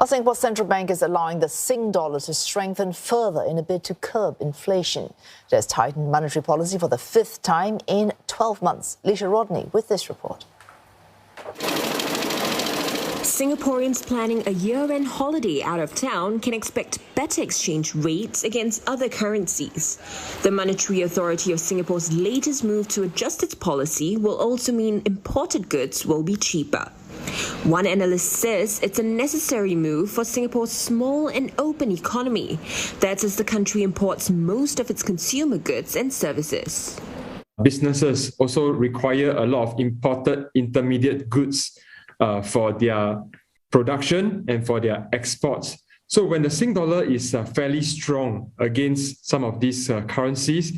Singapore's central bank is allowing the Sing dollar to strengthen further in a bid to curb inflation. It has tightened monetary policy for the fifth time in 12 months. Lisha Rodney with this report. Singaporeans planning a year-end holiday out of town can expect better exchange rates against other currencies. The Monetary Authority of Singapore's latest move to adjust its policy will also mean imported goods will be cheaper. One analyst says it's a necessary move for Singapore's small and open economy. That's as the country imports most of its consumer goods and services. Businesses also require a lot of imported intermediate goods for their production and for their exports. So when the Sing dollar is fairly strong against some of these currencies,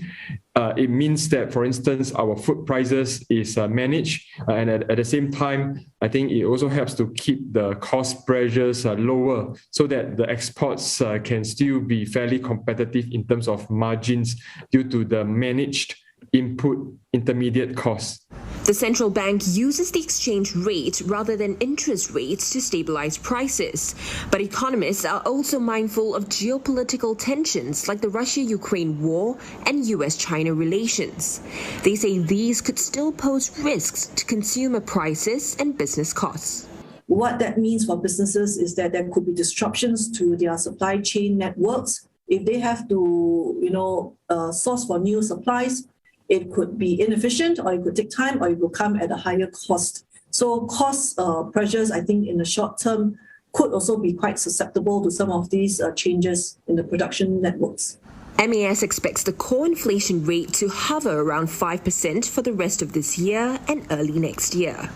it means that, for instance, our food prices is managed, and at the same time, I think it also helps to keep the cost pressures lower so that the exports can still be fairly competitive in terms of margins due to the managed input intermediate costs. The central bank uses the exchange rate rather than interest rates to stabilize prices. But economists are also mindful of geopolitical tensions like the Russia-Ukraine war and US-China relations. They say these could still pose risks to consumer prices and business costs. What that means for businesses is that there could be disruptions to their supply chain networks. If they have to, source for new supplies, it could be inefficient, or it could take time, or it will come at a higher cost. So cost pressures, I think, in the short term could also be quite susceptible to some of these changes in the production networks. MAS expects the core inflation rate to hover around 5% for the rest of this year and early next year.